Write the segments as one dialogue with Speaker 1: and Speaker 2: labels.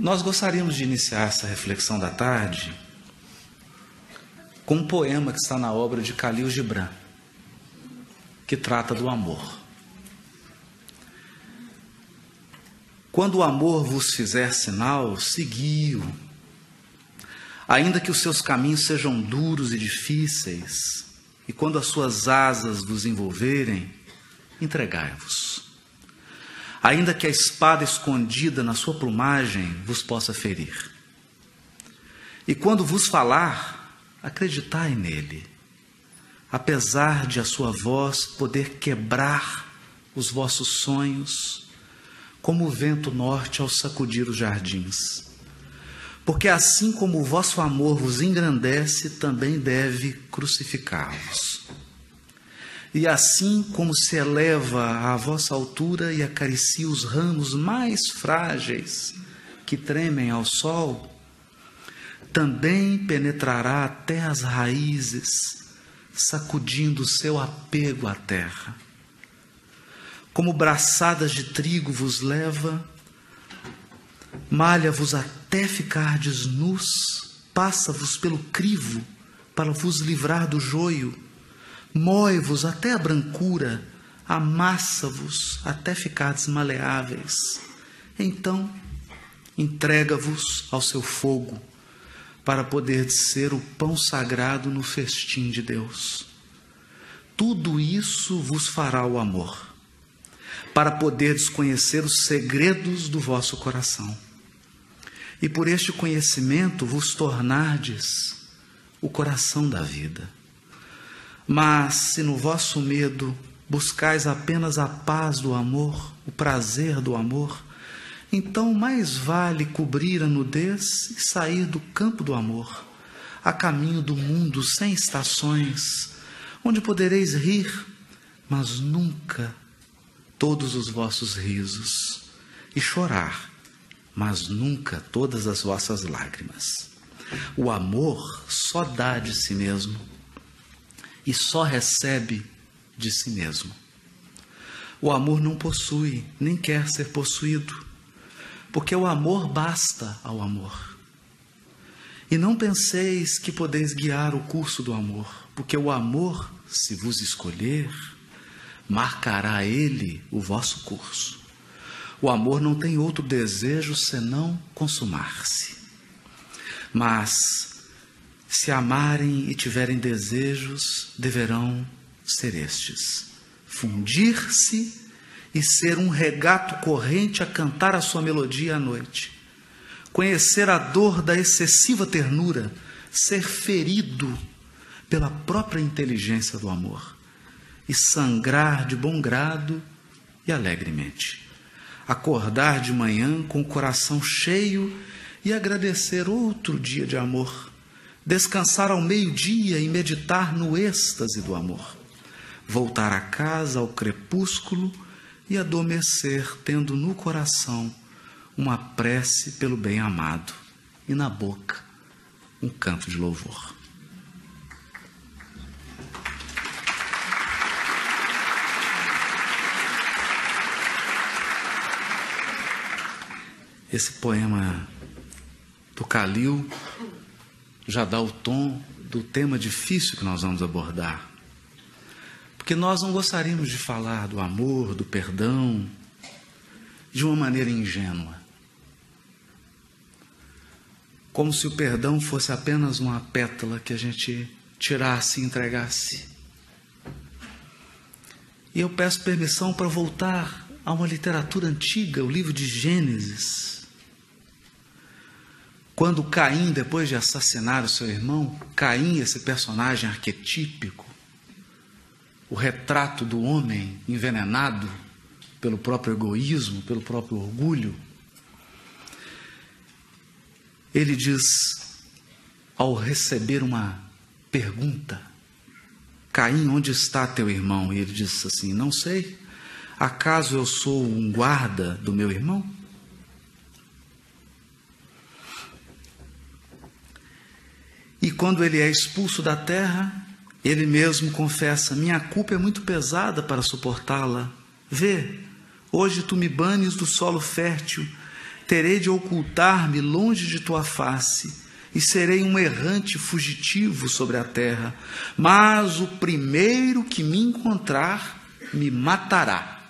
Speaker 1: Nós gostaríamos de iniciar essa reflexão da tarde com um poema que está na obra de Khalil Gibran, que trata do amor. Quando o amor vos fizer sinal, segui-o. Ainda que os seus caminhos sejam duros e difíceis, e quando as suas asas vos envolverem, entregai-vos. Ainda que a espada escondida na sua plumagem vos possa ferir. E quando vos falar, acreditai nele, apesar de a sua voz poder quebrar os vossos sonhos, como o vento norte ao sacudir os jardins. Porque assim como o vosso amor vos engrandece, também deve crucificá-los. E assim como se eleva à vossa altura e acaricia os ramos mais frágeis que tremem ao sol, também penetrará até as raízes, sacudindo o seu apego à terra. Como braçadas de trigo vos leva, malha-vos até ficardes nus, passa-vos pelo crivo para vos livrar do joio, mói-vos até a brancura, amassa-vos até ficardes maleáveis. Então, entrega-vos ao seu fogo, para poderdes ser o pão sagrado no festim de Deus. Tudo isso vos fará o amor, para poderdes conhecer os segredos do vosso coração. E por este conhecimento vos tornardes o coração da vida. Mas se no vosso medo buscais apenas a paz do amor, o prazer do amor, então mais vale cobrir a nudez e sair do campo do amor, a caminho do mundo sem estações, onde podereis rir, mas nunca todos os vossos risos, e chorar, mas nunca todas as vossas lágrimas. O amor só dá de si mesmo e só recebe de si mesmo. O amor não possui, nem quer ser possuído, porque o amor basta ao amor. E não penseis que podeis guiar o curso do amor, porque o amor, se vos escolher, marcará ele o vosso curso. O amor não tem outro desejo senão consumar-se. Mas, se amarem e tiverem desejos, deverão ser estes: fundir-se e ser um regato corrente a cantar a sua melodia à noite. Conhecer a dor da excessiva ternura, ser ferido pela própria inteligência do amor, e sangrar de bom grado e alegremente. Acordar de manhã com o coração cheio e agradecer outro dia de amor. Descansar ao meio-dia e meditar no êxtase do amor. Voltar a casa ao crepúsculo e adormecer, tendo no coração uma prece pelo bem-amado e na boca um canto de louvor. Esse poema do Khalil já dá o tom do tema difícil que nós vamos abordar. Porque nós não gostaríamos de falar do amor, do perdão, de uma maneira ingênua. Como se o perdão fosse apenas uma pétala que a gente tirasse e entregasse. E eu peço permissão para voltar a uma literatura antiga, o livro de Gênesis. Quando Caim, depois de assassinar o seu irmão, Caim, esse personagem arquetípico, o retrato do homem envenenado pelo próprio egoísmo, pelo próprio orgulho, ele diz, ao receber uma pergunta: Caim, onde está teu irmão? E ele diz assim: não sei, acaso eu sou um guarda do meu irmão? E quando ele é expulso da terra, ele mesmo confessa: minha culpa é muito pesada para suportá-la. Vê, hoje tu me banes do solo fértil terei de ocultar-me longe de tua face, e serei um errante fugitivo sobre a terra, mas o primeiro que me encontrar me matará.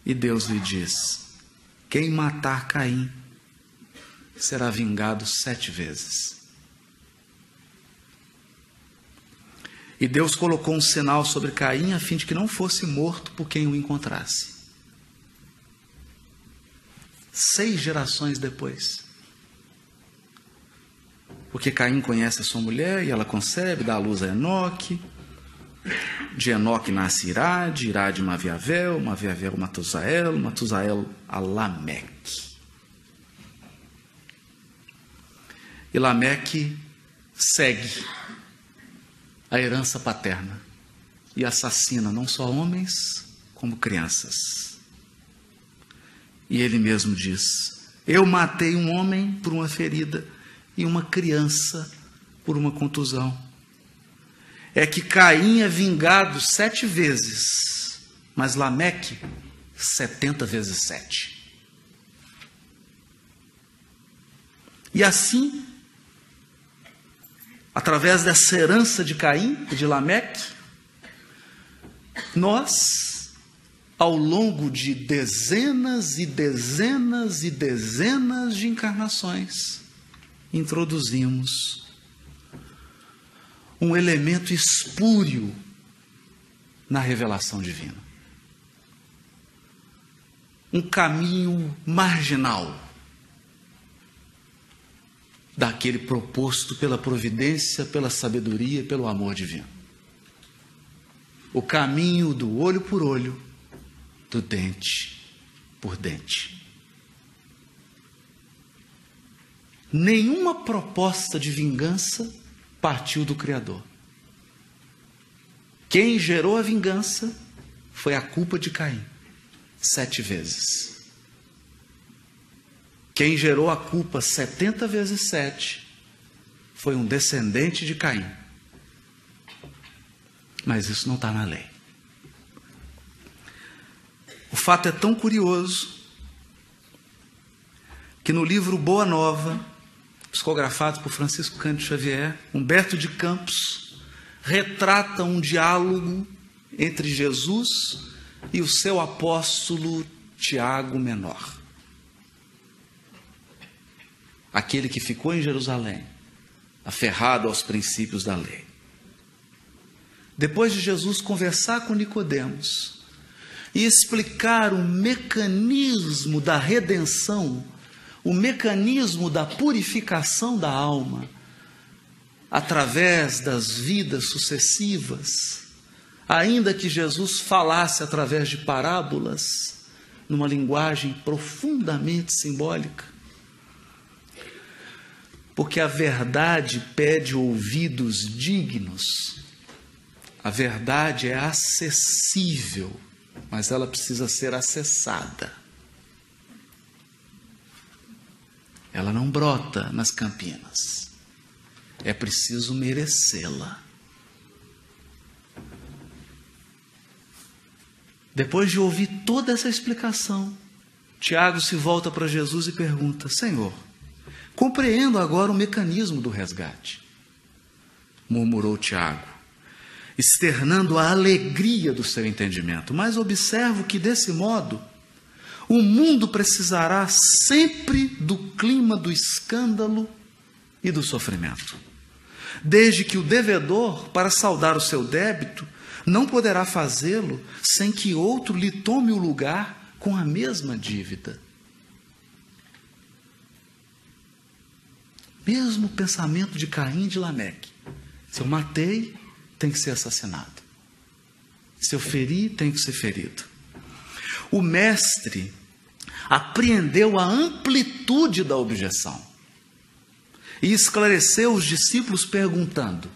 Speaker 1: E Deus lhe diz: quem matar Caim será vingado 7 vezes. E Deus colocou um sinal sobre Caim a fim de que não fosse morto por quem o encontrasse. 6 gerações depois. Porque Caim conhece a sua mulher e ela concebe, dá à luz a Enoque. De Enoque nasce Irade, Irade Maviavel, Maviavel Matusael, Matusael a Lameque. E Lameque segue a herança paterna e assassina não só homens, como crianças. E ele mesmo diz: eu matei um homem por uma ferida e uma criança por uma contusão. É que Caim é vingado 7 vezes, mas Lameque 70 vezes 7. E assim, através dessa herança de Caim e de Lameque, nós, ao longo de dezenas e dezenas e dezenas de encarnações, introduzimos um elemento espúrio na revelação divina. Um caminho marginal daquele proposto pela providência, pela sabedoria, pelo amor divino. O caminho do olho por olho, do dente por dente. Nenhuma proposta de vingança partiu do Criador. Quem gerou a vingança foi a culpa de Caim, 7 vezes. Quem gerou a culpa 70 vezes 7 foi um descendente de Caim. Mas isso não está na lei. O fato é tão curioso que no livro Boa Nova, psicografado por Francisco Cândido Xavier, Humberto de Campos retrata um diálogo entre Jesus e o seu apóstolo Tiago Menor. Aquele que ficou em Jerusalém, aferrado aos princípios da lei. Depois de Jesus conversar com Nicodemos e explicar o mecanismo da redenção, o mecanismo da purificação da alma, através das vidas sucessivas, ainda que Jesus falasse através de parábolas, numa linguagem profundamente simbólica, porque a verdade pede ouvidos dignos. A verdade é acessível, mas ela precisa ser acessada. Ela não brota nas campinas. É preciso merecê-la. Depois de ouvir toda essa explicação, Tiago se volta para Jesus e pergunta: Senhor, compreendo agora o mecanismo do resgate. Murmurou Tiago, externando a alegria do seu entendimento. Mas observo que, desse modo, o mundo precisará sempre do clima do escândalo e do sofrimento. Desde que o devedor, para saldar o seu débito, não poderá fazê-lo sem que outro lhe tome o lugar com a mesma dívida. Mesmo pensamento de Caim e de Lameque. Se eu matei, tem que ser assassinado. Se eu feri, tem que ser ferido. O mestre apreendeu a amplitude da objeção e esclareceu os discípulos perguntando: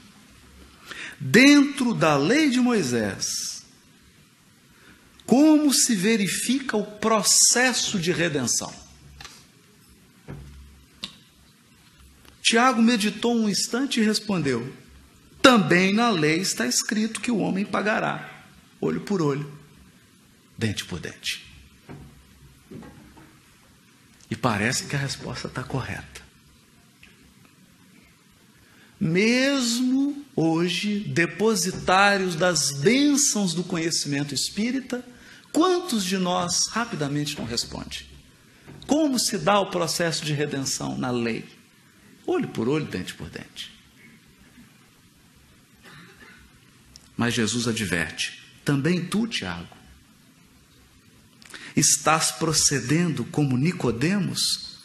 Speaker 1: dentro da lei de Moisés, como se verifica o processo de redenção? Tiago meditou um instante e respondeu: também na lei está escrito que o homem pagará, olho por olho, dente por dente. parece que a resposta está correta. Mesmo hoje, depositários das bênçãos do conhecimento espírita, quantos de nós rapidamente não respondem? Como se dá o processo de redenção na lei? Olho por olho, dente por dente. Mas Jesus adverte, também tu, Tiago, estás procedendo como Nicodemos?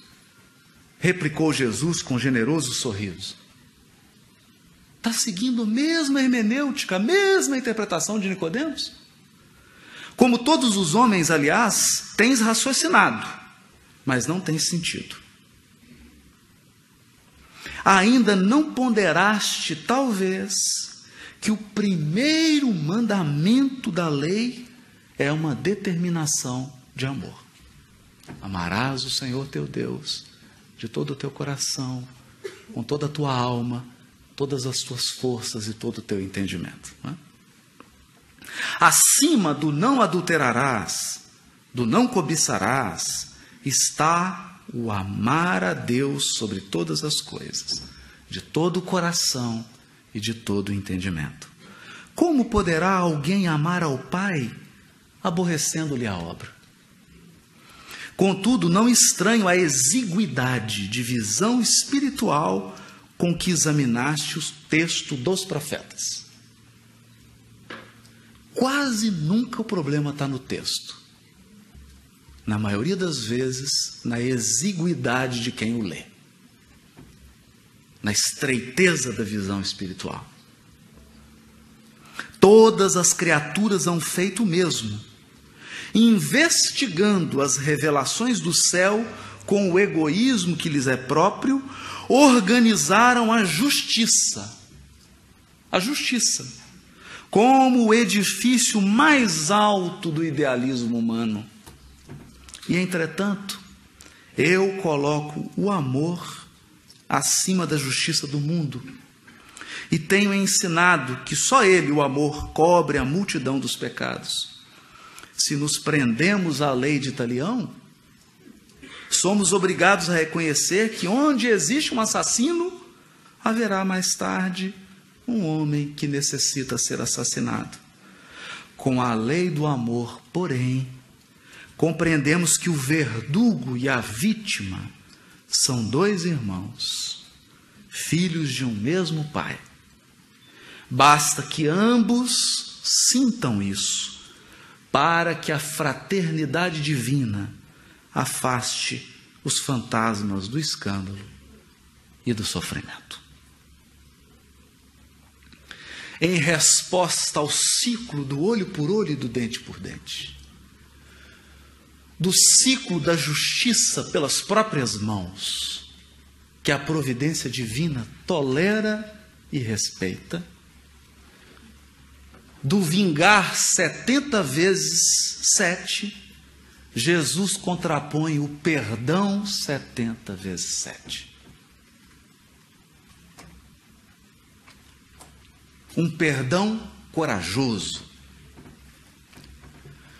Speaker 1: Replicou Jesus com generoso sorriso. Está seguindo a mesma hermenêutica, a mesma interpretação de Nicodemos? Como todos os homens, aliás, tens raciocinado, mas não tens sentido. Ainda não ponderaste, talvez, que o primeiro mandamento da lei é uma determinação de amor. Amarás o Senhor teu Deus de todo o teu coração, com toda a tua alma, todas as tuas forças e todo o teu entendimento. Não é? Acima do não adulterarás, do não cobiçarás, está o amar a Deus sobre todas as coisas, de todo o coração e de todo o entendimento. Como poderá alguém amar ao Pai, aborrecendo-lhe a obra? Contudo, não estranho a exiguidade de visão espiritual com que examinaste o texto dos profetas. Quase nunca o problema está no texto. Na maioria das vezes, na exiguidade de quem o lê. Na estreiteza da visão espiritual. Todas as criaturas hão feito o mesmo, investigando as revelações do céu com o egoísmo que lhes é próprio, organizaram a justiça. A justiça, como o edifício mais alto do idealismo humano. E, entretanto, eu coloco o amor acima da justiça do mundo. E tenho ensinado que só ele, o amor, cobre a multidão dos pecados. Se nos prendemos à lei de Talião, somos obrigados a reconhecer que onde existe um assassino, haverá mais tarde um homem que necessita ser assassinado. Com a lei do amor, porém, compreendemos que o verdugo e a vítima são dois irmãos, filhos de um mesmo pai. Basta que ambos sintam isso, para que a fraternidade divina afaste os fantasmas do escândalo e do sofrimento. Em resposta ao ciclo do olho por olho e do dente por dente, do ciclo da justiça pelas próprias mãos, que a providência divina tolera e respeita, do vingar 70 vezes 7, Jesus contrapõe o perdão 70 vezes 7. Um perdão corajoso.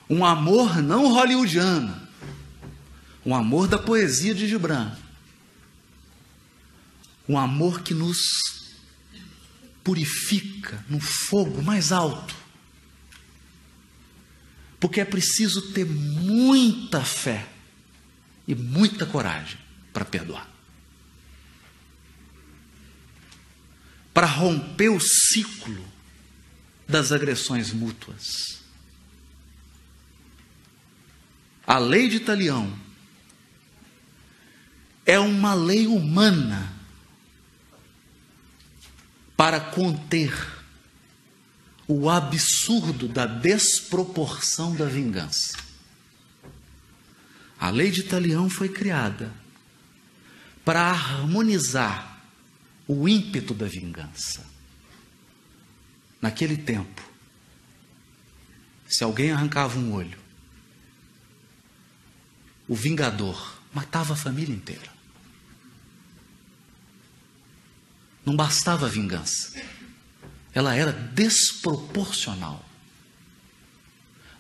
Speaker 1: Um amor não hollywoodiano. Um amor da poesia de Gibran. Um amor que nos purifica no fogo mais alto. Porque é preciso ter muita fé e muita coragem para perdoar. Para romper o ciclo das agressões mútuas. A lei de Talião é uma lei humana para conter o absurdo da desproporção da vingança. A lei de Talião foi criada para harmonizar o ímpeto da vingança. Naquele tempo, se alguém arrancava um olho, o vingador matava a família inteira. Não bastava a vingança. Ela era desproporcional.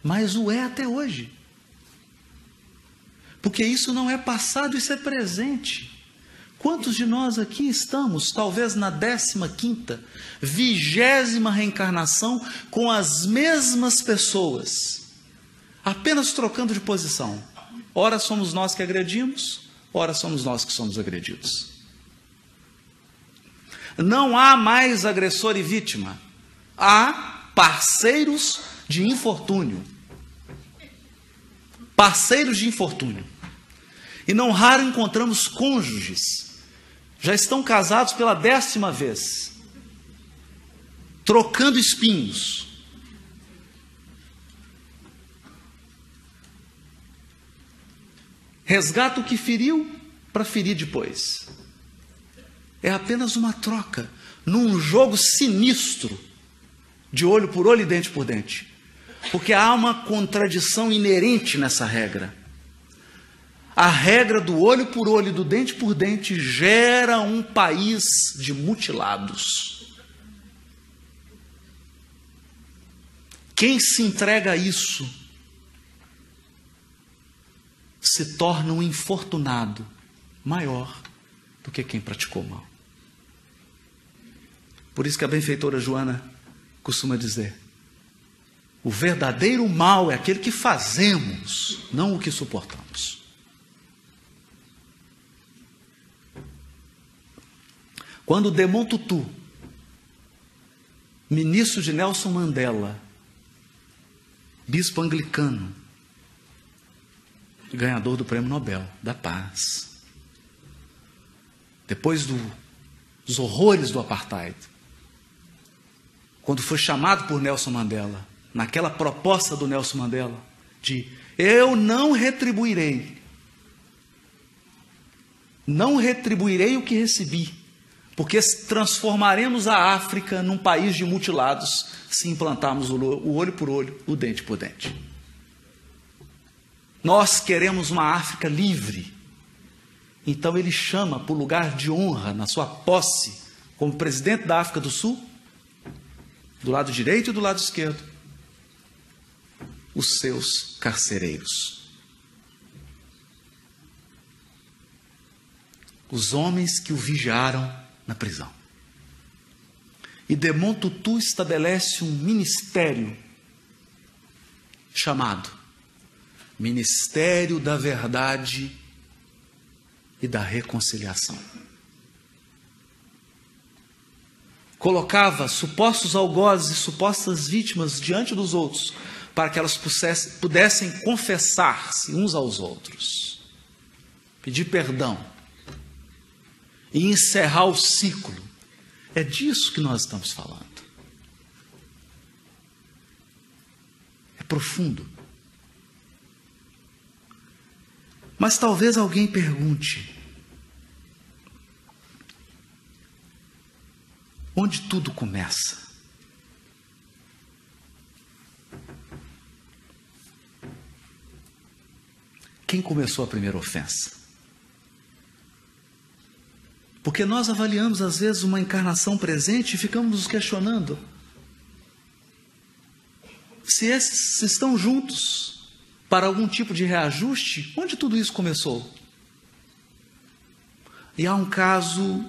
Speaker 1: Mas o é até hoje. Porque isso não é passado, isso é presente. Quantos de nós aqui estamos, talvez na 15ª, 20ª reencarnação, com as mesmas pessoas, apenas trocando de posição? Ora somos nós que agredimos, ora somos nós que somos agredidos. Não há mais agressor e vítima, há parceiros de infortúnio. Parceiros de infortúnio. E não raro encontramos cônjuges, já estão casados pela 10ª vez, trocando espinhos. Resgata o que feriu para ferir depois. É apenas uma troca, num jogo sinistro, de olho por olho e dente por dente. Porque há uma contradição inerente nessa regra. A regra do olho por olho e do dente por dente gera um país de mutilados. Quem se entrega a isso se torna um infortunado maior do que quem praticou mal. Por isso que a benfeitora Joana costuma dizer: o verdadeiro mal é aquele que fazemos, não o que suportamos. Quando Desmond Tutu, ministro de Nelson Mandela, bispo anglicano, ganhador do Prêmio Nobel da Paz, depois dos horrores do apartheid, quando foi chamado por Nelson Mandela, naquela proposta do Nelson Mandela, de eu não retribuirei o que recebi, porque transformaremos a África num país de mutilados se implantarmos o olho por olho, o dente por dente. Nós queremos uma África livre. Então ele chama para o lugar de honra, na sua posse, como presidente da África do Sul, do lado direito e do lado esquerdo, os seus carcereiros. Os homens que o vigiaram na prisão. E Desmond Tutu estabelece um ministério chamado Ministério da Verdade e da Reconciliação. Colocava supostos algozes e supostas vítimas diante dos outros, para que elas pudessem confessar-se uns aos outros, pedir perdão e encerrar o ciclo. É disso que nós estamos falando. É profundo. Mas talvez alguém pergunte: onde tudo começa? Quem começou a primeira ofensa? Porque nós avaliamos às vezes uma encarnação presente e ficamos nos questionando se esses estão juntos para algum tipo de reajuste. Onde tudo isso começou? E há um caso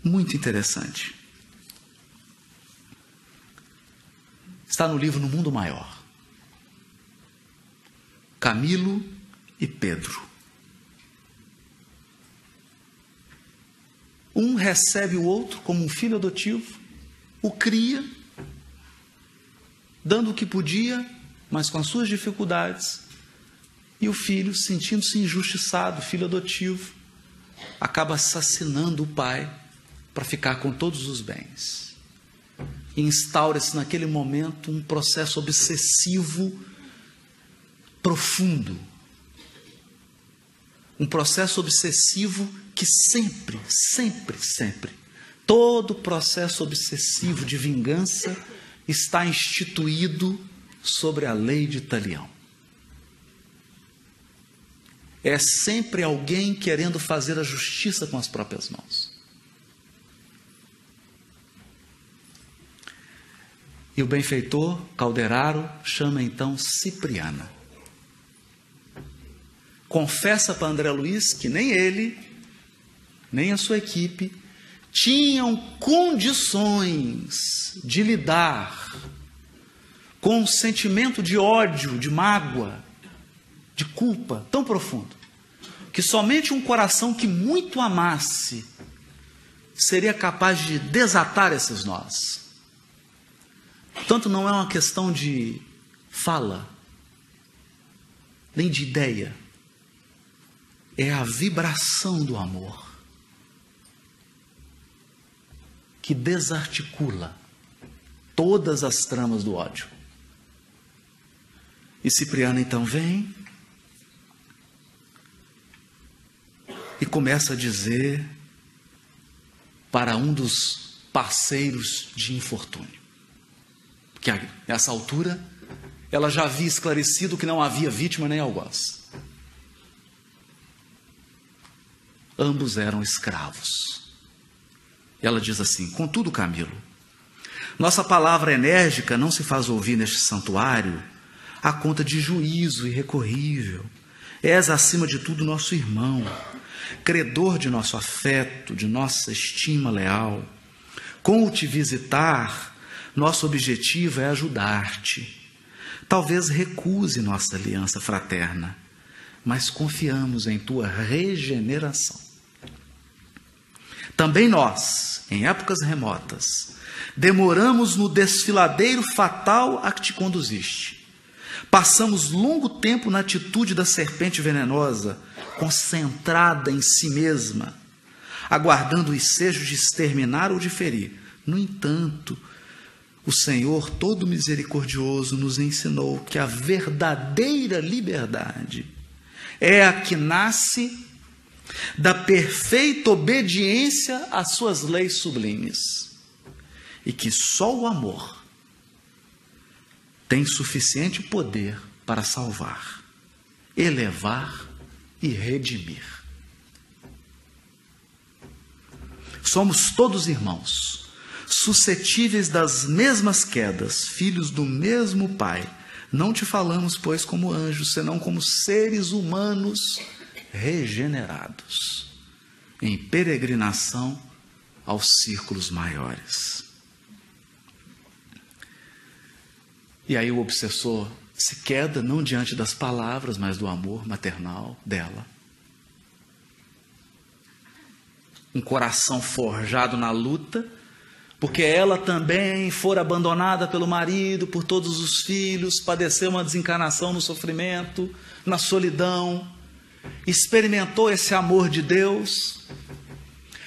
Speaker 1: muito interessante. Está no livro No Mundo Maior. Camilo e Pedro. Um recebe o outro como um filho adotivo, o cria, dando o que podia, mas com as suas dificuldades. E o filho, sentindo-se injustiçado, filho adotivo, acaba assassinando o pai para ficar com todos os bens. E instaura-se naquele momento um processo obsessivo profundo. Um processo obsessivo que sempre, todo processo obsessivo de vingança está instituído sobre a lei de Talião. É sempre alguém querendo fazer a justiça com as próprias mãos. E o benfeitor Calderaro chama então Cipriana. confessa para André Luiz que nem ele, nem a sua equipe tinham condições de lidar com um sentimento de ódio, de mágoa, de culpa tão profundo, que somente um coração que muito amasse seria capaz de desatar esses nós. Portanto, não é uma questão de fala, nem de ideia, é a vibração do amor que desarticula todas as tramas do ódio. E Cipriano então vem e começa a dizer para um dos parceiros de infortúnio, que nessa altura ela já havia esclarecido que não havia vítima nem algoz. Ambos eram escravos. Ela diz assim: contudo, Camilo, nossa palavra enérgica não se faz ouvir neste santuário à conta de juízo irrecorrível. És, acima de tudo, nosso irmão, credor de nosso afeto, de nossa estima leal. Com o te visitar, nosso objetivo é ajudar-te. Talvez recuse nossa aliança fraterna, mas confiamos em tua regeneração. Também nós, em épocas remotas, demoramos no desfiladeiro fatal a que te conduziste. Passamos longo tempo na atitude da serpente venenosa, concentrada em si mesma, aguardando o ensejo de exterminar ou de ferir. No entanto, o Senhor, todo misericordioso, nos ensinou que a verdadeira liberdade é a que nasce da perfeita obediência às suas leis sublimes, e que só o amor tem suficiente poder para salvar, elevar e redimir. Somos todos irmãos, suscetíveis das mesmas quedas, filhos do mesmo Pai. Não te falamos, pois, como anjos, senão como seres humanos regenerados, em peregrinação aos círculos maiores. E aí o obsessor se queda, não diante das palavras, mas do amor maternal dela. Um coração forjado na luta, porque ela também fora abandonada pelo marido, por todos os filhos, padeceu uma desencarnação no sofrimento, na solidão, experimentou esse amor de Deus,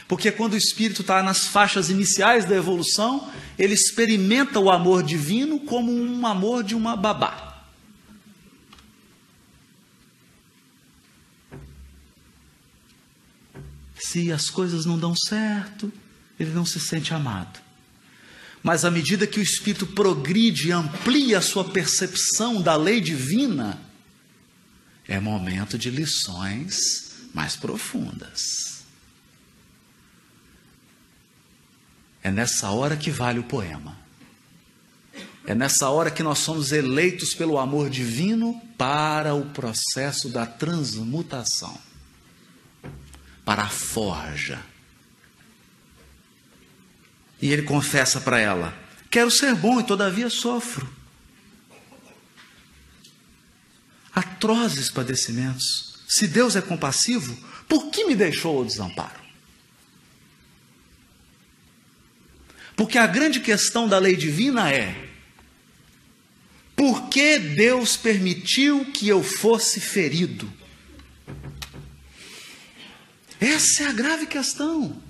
Speaker 1: porque quando o espírito está nas faixas iniciais da evolução, ele experimenta o amor divino como um amor de uma babá. Se as coisas não dão certo, ele não se sente amado. Mas à medida que o espírito progride e amplia a sua percepção da lei divina, é momento de lições mais profundas. É nessa hora que vale o poema. É nessa hora que nós somos eleitos pelo amor divino para o processo da transmutação, para a forja. E ele confessa para ela: quero ser bom e todavia sofro atrozes padecimentos. Se Deus é compassivo, por que me deixou ao desamparo? Porque a grande questão da lei divina é: por que Deus permitiu que eu fosse ferido? Essa é a grave questão.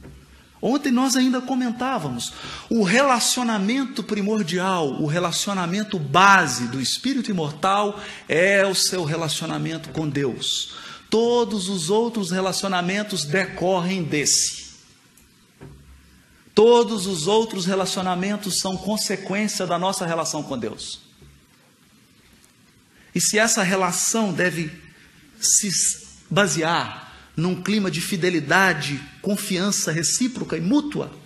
Speaker 1: Ontem nós ainda comentávamos, o relacionamento primordial, o relacionamento base do espírito imortal é o seu relacionamento com Deus. Todos os outros relacionamentos decorrem desse. Todos os outros relacionamentos são consequência da nossa relação com Deus. E se essa relação deve se basear num clima de fidelidade, confiança recíproca e mútua,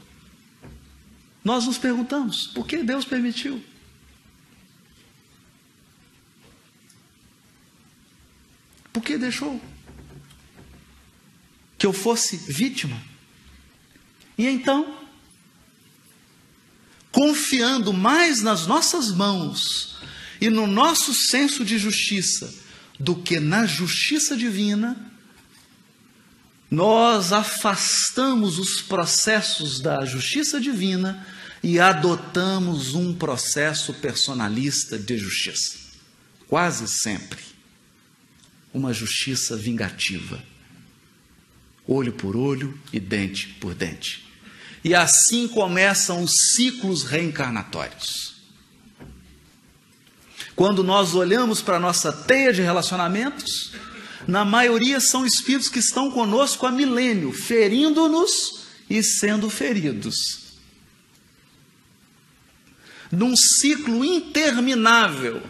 Speaker 1: nós nos perguntamos: por que Deus permitiu? Por que deixou? que eu fosse vítima. E então, confiando mais nas nossas mãos e no nosso senso de justiça do que na justiça divina, nós afastamos os processos da justiça divina e adotamos um processo personalista de justiça. Quase sempre uma justiça vingativa. Olho por olho e dente por dente. E assim começam os ciclos reencarnatórios. Quando nós olhamos para a nossa teia de relacionamentos, na maioria são espíritos que estão conosco há milênio, ferindo-nos e sendo feridos. Num ciclo interminável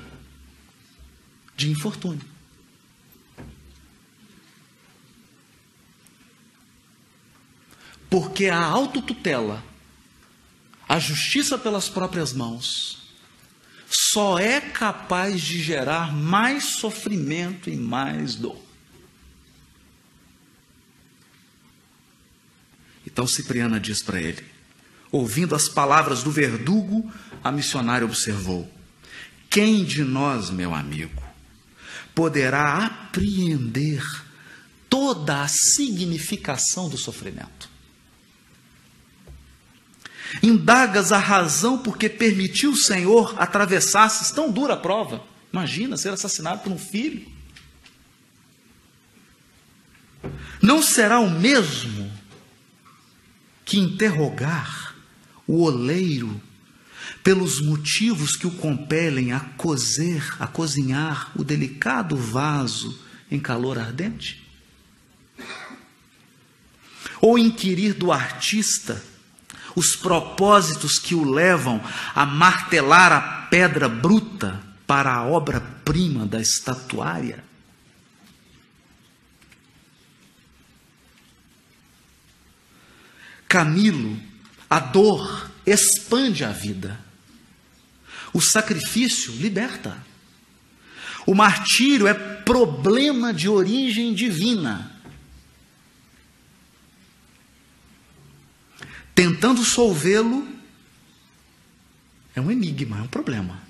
Speaker 1: de infortúnio. Porque a autotutela, a justiça pelas próprias mãos, só é capaz de gerar mais sofrimento e mais dor. Então Cipriana diz para ele, ouvindo as palavras do verdugo, a missionária observou: quem de nós, meu amigo, poderá apreender toda a significação do sofrimento? Indagas a razão porque permitiu o Senhor atravessasses tão dura prova. Imagina ser assassinado por um filho. Não será o mesmo que interrogar o oleiro pelos motivos que o compelem a cozinhar o delicado vaso em calor ardente? Ou inquirir do artista os propósitos que o levam a martelar a pedra bruta para a obra-prima da estatuária? Camilo, a dor expande a vida. O sacrifício liberta. O martírio é problema de origem divina. Tentando solvê-lo, é um enigma, é um problema.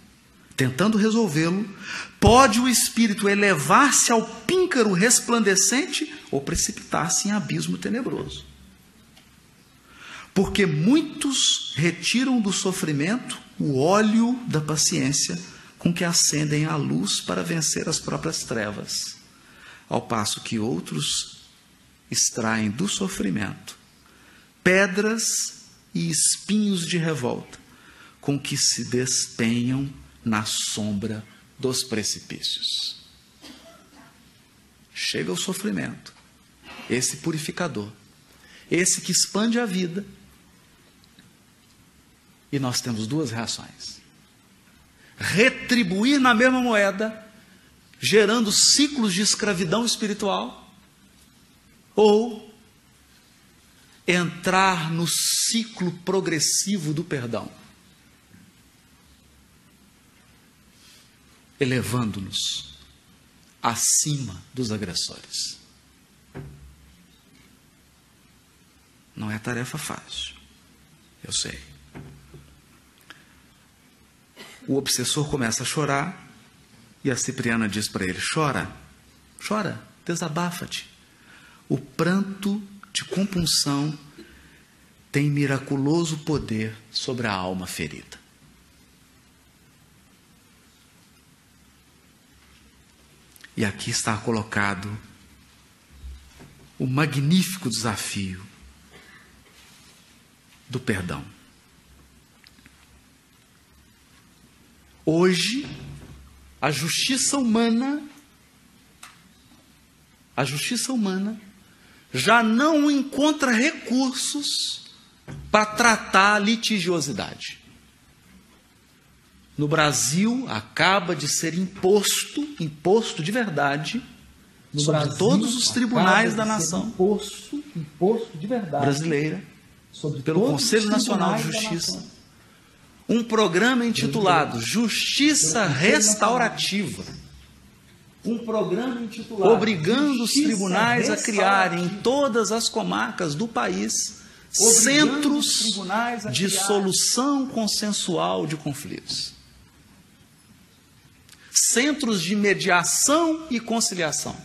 Speaker 1: Tentando resolvê-lo, pode o espírito elevar-se ao píncaro resplandecente ou precipitar-se em abismo tenebroso. Porque muitos retiram do sofrimento o óleo da paciência com que acendem a luz para vencer as próprias trevas, ao passo que outros extraem do sofrimento pedras e espinhos de revolta, com que se despenham na sombra dos precipícios. Chega o sofrimento, esse purificador, esse que expande a vida, e nós temos duas reações: retribuir na mesma moeda, gerando ciclos de escravidão espiritual, ou entrar no ciclo progressivo do perdão, elevando-nos acima dos agressores. Não é tarefa fácil, eu sei. O obsessor começa a chorar e a Cipriana diz para ele: chora, chora, desabafa-te. O pranto de compunção tem miraculoso poder sobre a alma ferida. E aqui está colocado o magnífico desafio do perdão. Hoje, a justiça humana já não encontra recursos para tratar a litigiosidade. No Brasil, acaba de ser imposto de verdade, sobre todos os tribunais da nação
Speaker 2: imposto de verdade
Speaker 1: brasileira, pelo Conselho Nacional de Justiça, um programa intitulado Justiça Restaurativa.
Speaker 2: um programa intitulado
Speaker 1: obrigando os tribunais a criarem em todas as comarcas do país centros de solução consensual de conflitos. Centros de mediação e conciliação.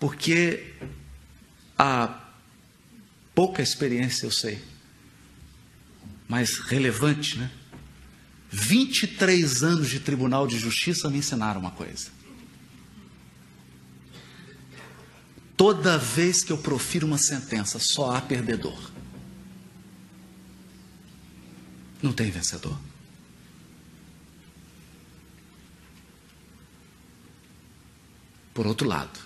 Speaker 1: Porque há pouca experiência, eu sei, mas relevante, né? 23 anos de Tribunal de Justiça me ensinaram uma coisa. Toda vez que eu profiro uma sentença, só há perdedor. Não tem vencedor. Por outro lado,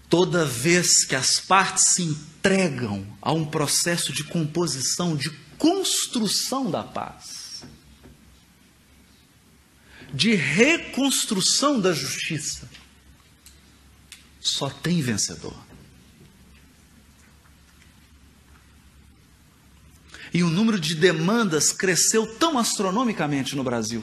Speaker 1: toda vez que as partes se entregam a um processo de composição, de construção da paz, de reconstrução da justiça, só tem vencedor. E o número de demandas cresceu tão astronomicamente no Brasil,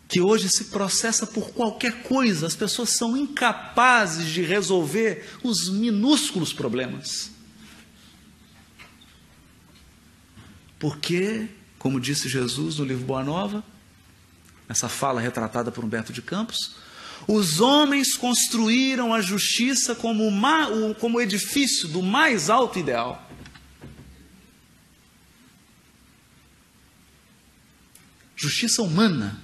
Speaker 1: que hoje se processa por qualquer coisa. As pessoas são incapazes de resolver os minúsculos problemas. Porque, como disse Jesus no livro Boa Nova, essa fala retratada por Humberto de Campos, os homens construíram a justiça como edifício do mais alto ideal. Justiça humana,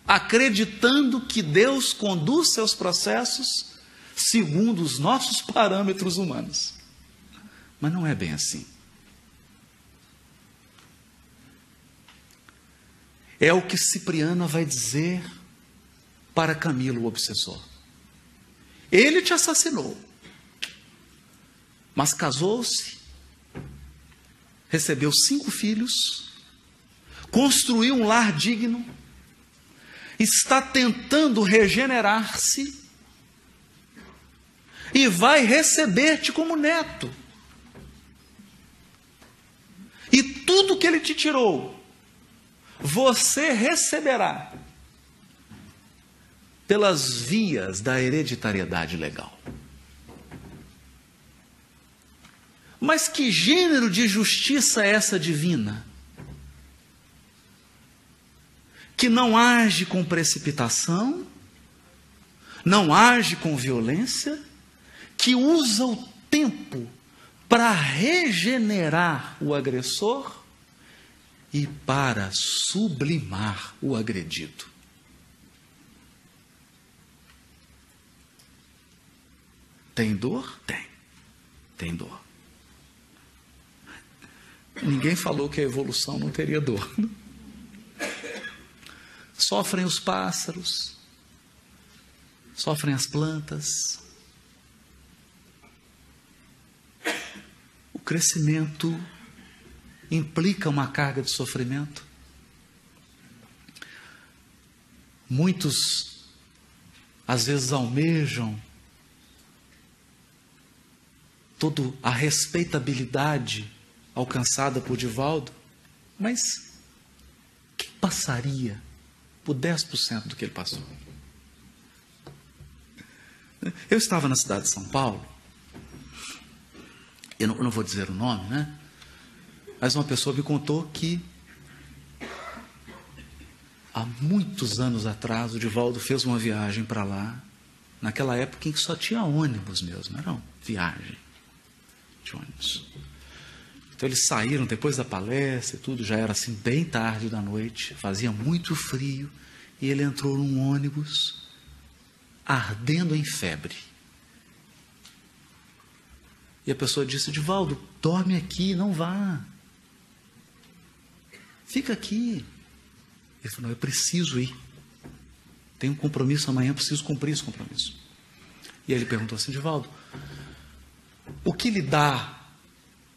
Speaker 1: acreditando que Deus conduz seus processos segundo os nossos parâmetros humanos. Mas não é bem assim. É o que Cipriana vai dizer para Camilo, o obsessor. Ele te assassinou, mas casou-se, recebeu 5 filhos, construiu um lar digno, está tentando regenerar-se e vai receber-te como neto. E tudo que ele te tirou, você receberá pelas vias da hereditariedade legal. Mas que gênero de justiça é essa divina? Que não age com precipitação, não age com violência, que usa o tempo para regenerar o agressor e para sublimar o agredido. Tem dor? Tem dor. Ninguém falou que a evolução não teria dor. Sofrem os pássaros, sofrem as plantas. O crescimento implica uma carga de sofrimento. Muitos, às vezes, almejam toda a respeitabilidade alcançada por Divaldo, mas quem passaria por 10% do que ele passou? Eu estava na cidade de São Paulo, eu não vou dizer o nome, né? Mas uma pessoa me contou que há muitos anos atrás o Divaldo fez uma viagem para lá, naquela época em que só tinha ônibus mesmo, era uma viagem de ônibus. Então eles saíram depois da palestra e tudo, já era assim bem tarde da noite, fazia muito frio, e ele entrou num ônibus ardendo em febre. E a pessoa disse: Divaldo, dorme aqui, não vá. Fica aqui. Ele falou: eu preciso ir. Tenho um compromisso amanhã, preciso cumprir esse compromisso. E aí ele perguntou assim: Divaldo, o que lhe dá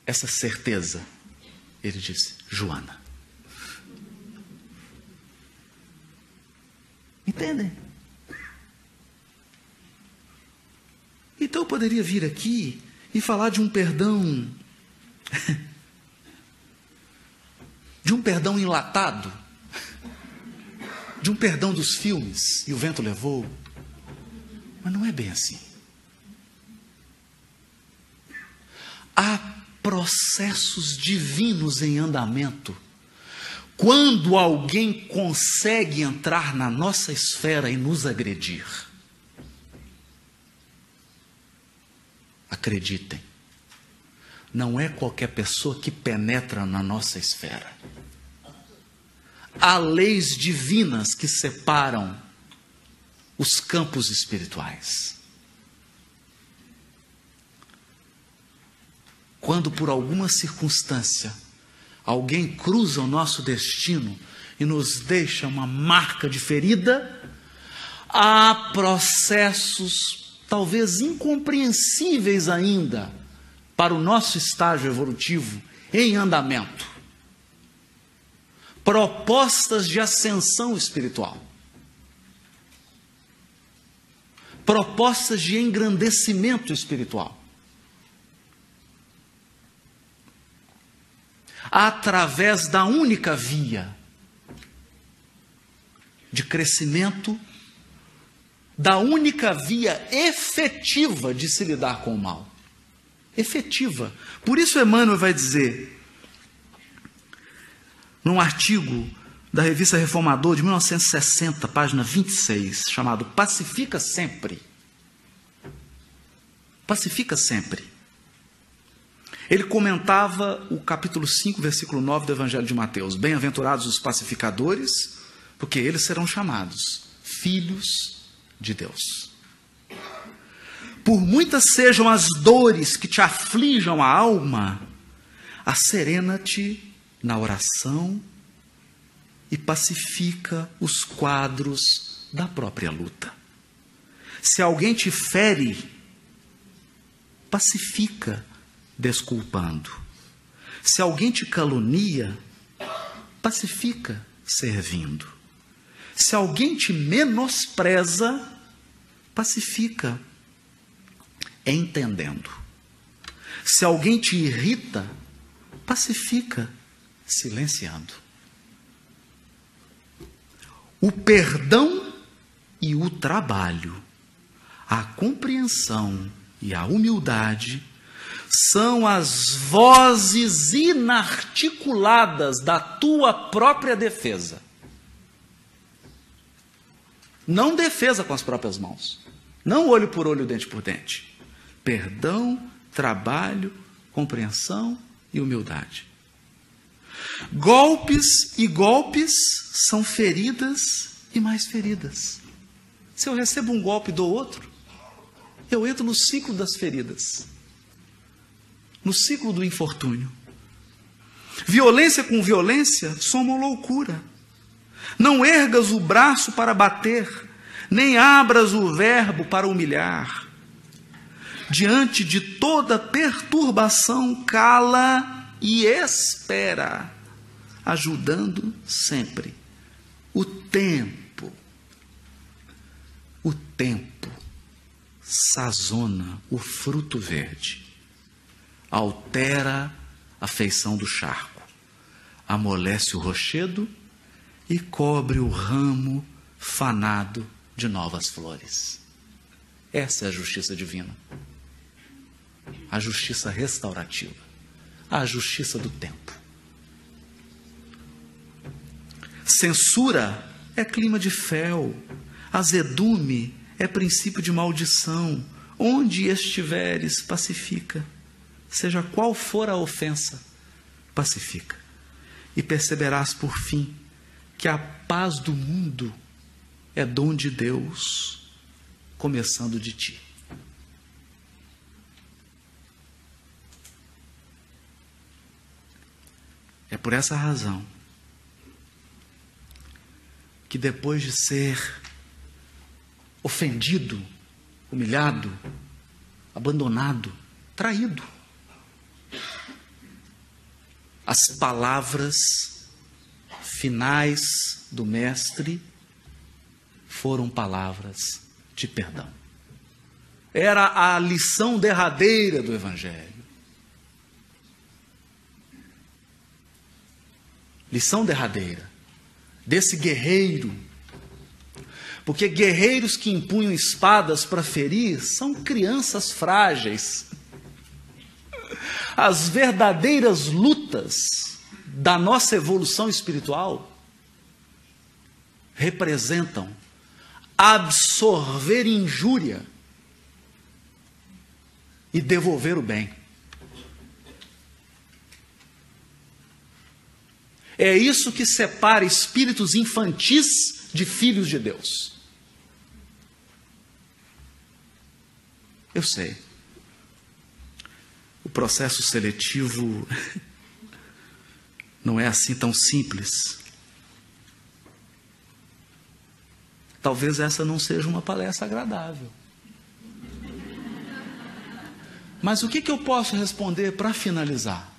Speaker 1: essa certeza? Ele disse: Joana. Entendem? Então eu poderia vir aqui e falar de um perdão de um perdão enlatado, de um perdão dos filmes, e o vento levou. Mas não é bem assim. Há processos divinos em andamento. Quando alguém consegue entrar na nossa esfera e nos agredir, acreditem, não é qualquer pessoa que penetra na nossa esfera. Há leis divinas que separam os campos espirituais. Quando por alguma circunstância alguém cruza o nosso destino e nos deixa uma marca de ferida, há processos talvez incompreensíveis ainda para o nosso estágio evolutivo em andamento. Propostas de ascensão espiritual. Propostas de engrandecimento espiritual. Através da única via de crescimento, da única via efetiva de se lidar com o mal. Efetiva. Por isso Emmanuel vai dizer, num artigo da Revista Reformador de 1960, página 26, chamado Pacifica Sempre. Pacifica Sempre. Ele comentava o capítulo 5, versículo 9 do Evangelho de Mateus. Bem-aventurados os pacificadores, porque eles serão chamados filhos de Deus. Por muitas sejam as dores que te aflijam a alma, asserena-te na oração e pacifica os quadros da própria luta. Se alguém te fere, pacifica desculpando. Se alguém te calunia, pacifica servindo. Se alguém te menospreza, pacifica entendendo. Se alguém te irrita, pacifica silenciando. O perdão e o trabalho, a compreensão e a humildade são as vozes inarticuladas da tua própria defesa. Não defesa com as próprias mãos. Não olho por olho, dente por dente. Perdão, trabalho, compreensão e humildade. Golpes e golpes são feridas e mais feridas. Se eu recebo um golpe e dou outro, eu entro no ciclo das feridas. No ciclo do infortúnio. Violência com violência soma loucura. Não ergas o braço para bater, nem abras o verbo para humilhar. Diante de toda perturbação, cala e espera, ajudando sempre. O tempo sazona o fruto verde. Altera a feição do charco, amolece o rochedo e cobre o ramo fanado de novas flores. Essa é a justiça divina, a justiça restaurativa, a justiça do tempo. Censura é clima de fel, azedume é princípio de maldição. Onde estiveres, pacifica. Seja qual for a ofensa, pacifica. E perceberás por fim que a paz do mundo é dom de Deus, começando de ti. É por essa razão que depois de ser ofendido, humilhado, abandonado, traído, as palavras finais do Mestre foram palavras de perdão. Era a lição derradeira do Evangelho. lição derradeira, desse guerreiro. Porque guerreiros que empunham espadas para ferir são crianças frágeis. As verdadeiras lutas da nossa evolução espiritual representam absorver injúria e devolver o bem. É isso que separa espíritos infantis de filhos de Deus. Eu sei. O processo seletivo não é assim tão simples. Talvez essa não seja uma palestra agradável. Mas o que eu posso responder para finalizar?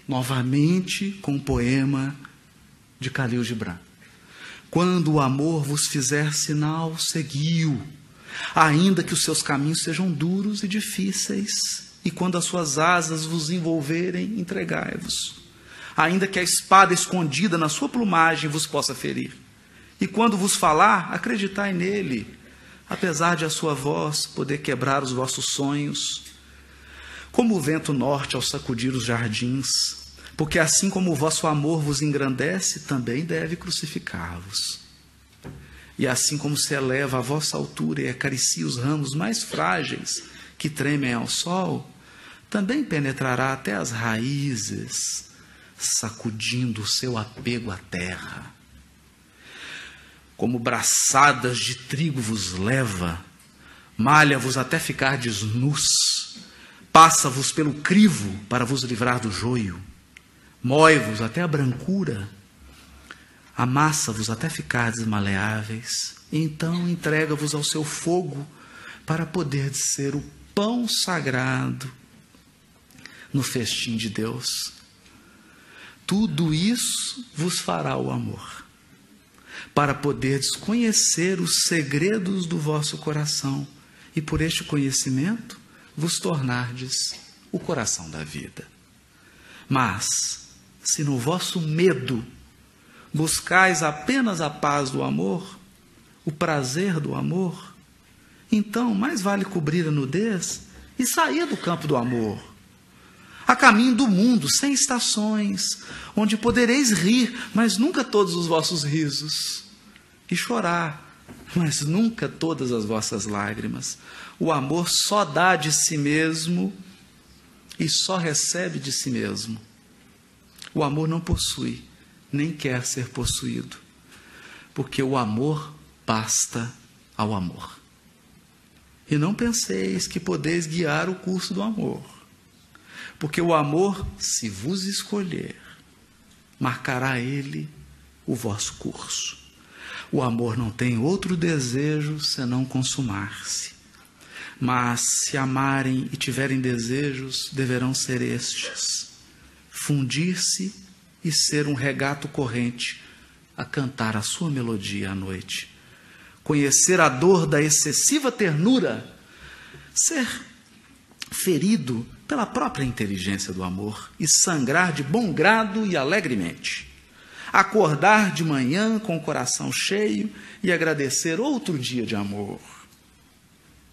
Speaker 1: Novamente com o poema de Khalil Gibran. Quando o amor vos fizer sinal, segui-o, ainda que os seus caminhos sejam duros e difíceis, e quando as suas asas vos envolverem, entregai-vos, ainda que a espada escondida na sua plumagem vos possa ferir. E quando vos falar, acreditai nele, apesar de a sua voz poder quebrar os vossos sonhos, como o vento norte ao sacudir os jardins, porque assim como o vosso amor vos engrandece, também deve crucificar-vos. E assim como se eleva a vossa altura e acaricia os ramos mais frágeis que tremem ao sol, também penetrará até as raízes, sacudindo o seu apego à terra. Como braçadas de trigo vos leva, malha-vos até ficardes nus, passa-vos pelo crivo para vos livrar do joio, mói-vos até a brancura, amassa-vos até ficardes maleáveis, e então entrega-vos ao seu fogo para poder ser o pão sagrado no festim de Deus. Tudo isso vos fará o amor, para poderdes conhecer os segredos do vosso coração e por este conhecimento vos tornardes o coração da vida. Mas, se no vosso medo buscais apenas a paz do amor, o prazer do amor, então mais vale cobrir a nudez e sair do campo do amor, a caminho do mundo, sem estações, onde podereis rir, mas nunca todos os vossos risos, e chorar, mas nunca todas as vossas lágrimas. O amor só dá de si mesmo e só recebe de si mesmo. O amor não possui, nem quer ser possuído, porque o amor basta ao amor. E não penseis que podeis guiar o curso do amor, porque o amor, se vos escolher, marcará ele o vosso curso. O amor não tem outro desejo senão consumar-se. Mas se amarem e tiverem desejos, deverão ser estes: fundir-se e ser um regato corrente a cantar a sua melodia à noite. Conhecer a dor da excessiva ternura, ser ferido pela própria inteligência do amor e sangrar de bom grado e alegremente. Acordar de manhã com o coração cheio e agradecer outro dia de amor.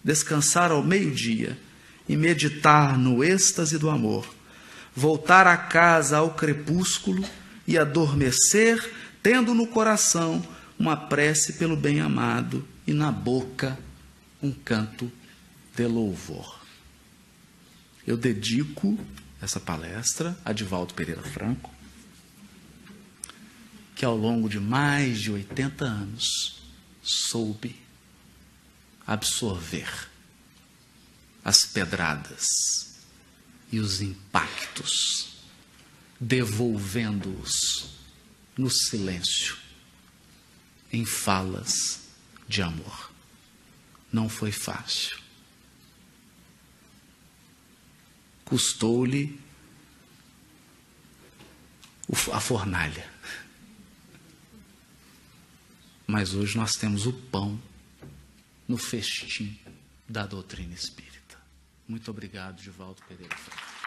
Speaker 1: Descansar ao meio-dia e meditar no êxtase do amor. Voltar a casa ao crepúsculo e adormecer, tendo no coração uma prece pelo bem-amado e na boca um canto de louvor. Eu dedico essa palestra a Divaldo Pereira Franco, que ao longo de mais de 80 anos soube absorver as pedradas e os impactos, devolvendo-os no silêncio, em falas de amor. Não foi fácil. Custou-lhe a fornalha. Mas hoje nós temos o pão no festim da doutrina espírita. Muito obrigado, Divaldo Pereira Franco.